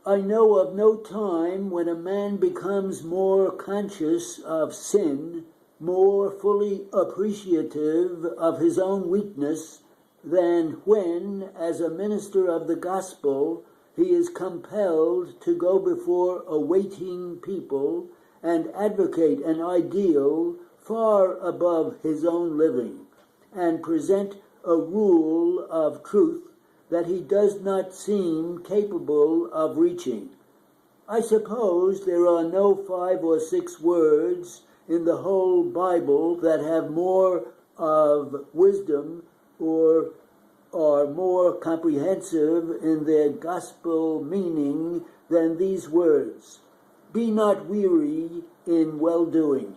I know of no time when a man becomes more conscious of sin, more fully appreciative of his own weakness, than when, as a minister of the gospel, he is compelled to go before a waiting people and advocate an ideal far above his own living, and present a rule of truth that he does not seem capable of reaching. I suppose there are no 5 or 6 words in the whole Bible that have more of wisdom or are more comprehensive in their gospel meaning than these words. Be not weary in well-doing.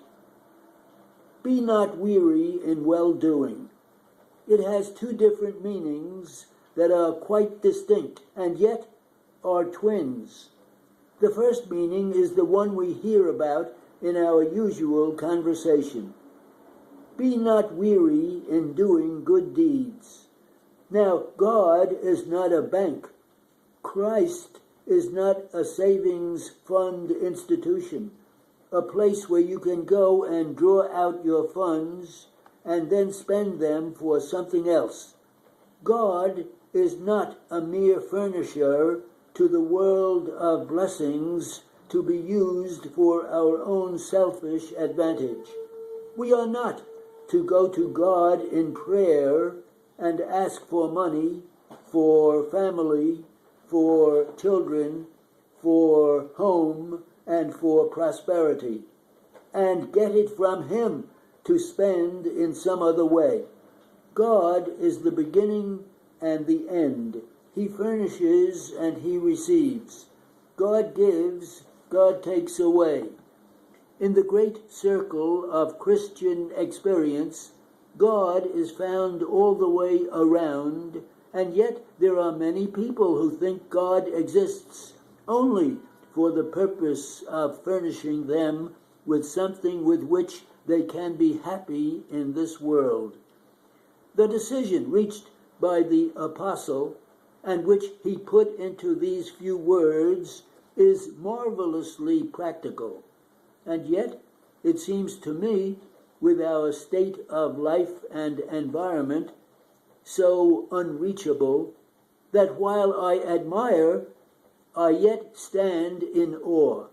Be not weary in well-doing. It has 2 different meanings that are quite distinct and yet are twins. The first meaning is the one we hear about in our usual conversation. Be not weary in doing good deeds. Now, God is not a bank. Christ is not a savings fund institution, a place where you can go and draw out your funds and then spend them for something else. God is not a mere furnisher to the world of blessings to be used for our own selfish advantage. We are not to go to God in prayer and ask for money, for family, for children, for home, and for prosperity, and get it from Him to spend in some other way. God is the beginning and the end. He furnishes and He receives. God gives, God takes away. In the great circle of Christian experience, God is found all the way around, and yet there are many people who think God exists only for the purpose of furnishing them with something with which they can be happy in this world. The decision reached by the apostle, and which he put into these few words, is marvelously practical. And yet, it seems to me, with our state of life and environment, so unreachable, that while I admire, I yet stand in awe.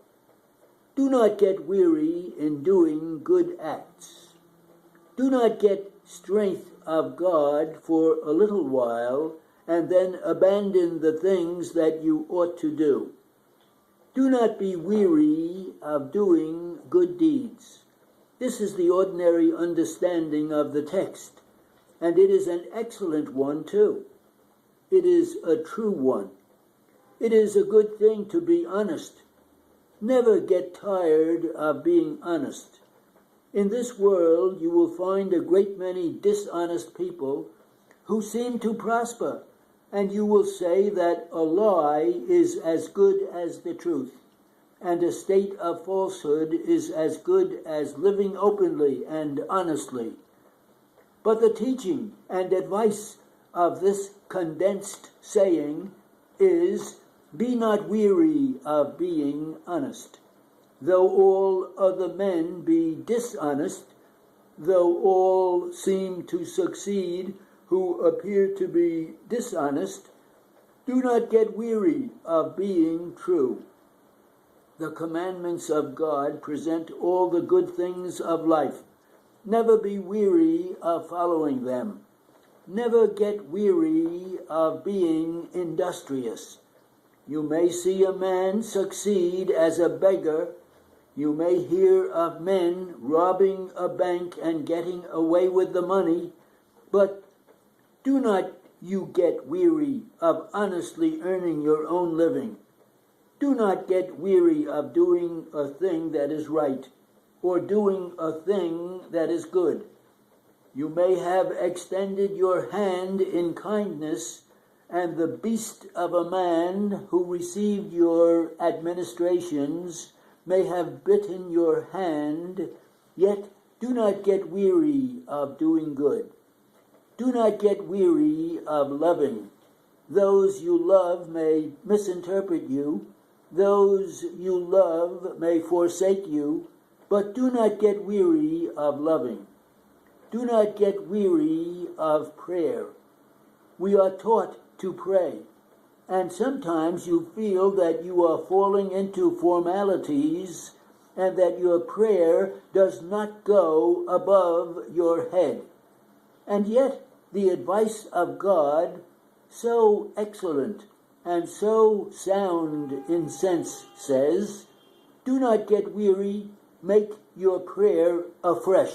Do not get weary in doing good acts. Do not get strength of God for a little while and then abandon the things that you ought to do. Do not be weary of doing good deeds. This is the ordinary understanding of the text, and it is an excellent one too. It is a true one. It is a good thing to be honest. Never get tired of being honest. In this world, you will find a great many dishonest people who seem to prosper, and you will say that a lie is as good as the truth, and a state of falsehood is as good as living openly and honestly. But the teaching and advice of this condensed saying is, be not weary of being honest. Though all other men be dishonest, though all seem to succeed who appear to be dishonest, do not get weary of being true. The commandments of God present all the good things of life. Never be weary of following them. Never get weary of being industrious. You may see a man succeed as a beggar. You may hear of men robbing a bank and getting away with the money, but do not you get weary of honestly earning your own living. Do not get weary of doing a thing that is right, or doing a thing that is good. You may have extended your hand in kindness, and the beast of a man who received your administrations may have bitten your hand, yet do not get weary of doing good. Do not get weary of loving. Those you love may misinterpret you, Those you love may forsake you, but do not get weary of loving. Do not get weary of prayer. We are taught to pray, and sometimes you feel that you are falling into formalities and that your prayer does not go above your head. And yet the advice of God, so excellent and so sound in sense, says, do not get weary, make your prayer afresh.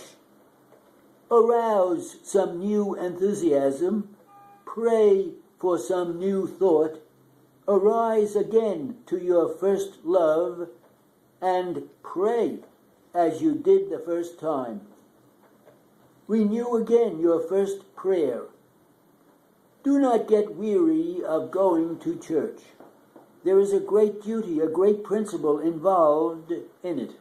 Arouse some new enthusiasm, pray for some new thought, arise again to your first love, and pray as you did the first time. Renew again your first prayer. Do not get weary of going to church. There is a great duty, a great principle involved in it.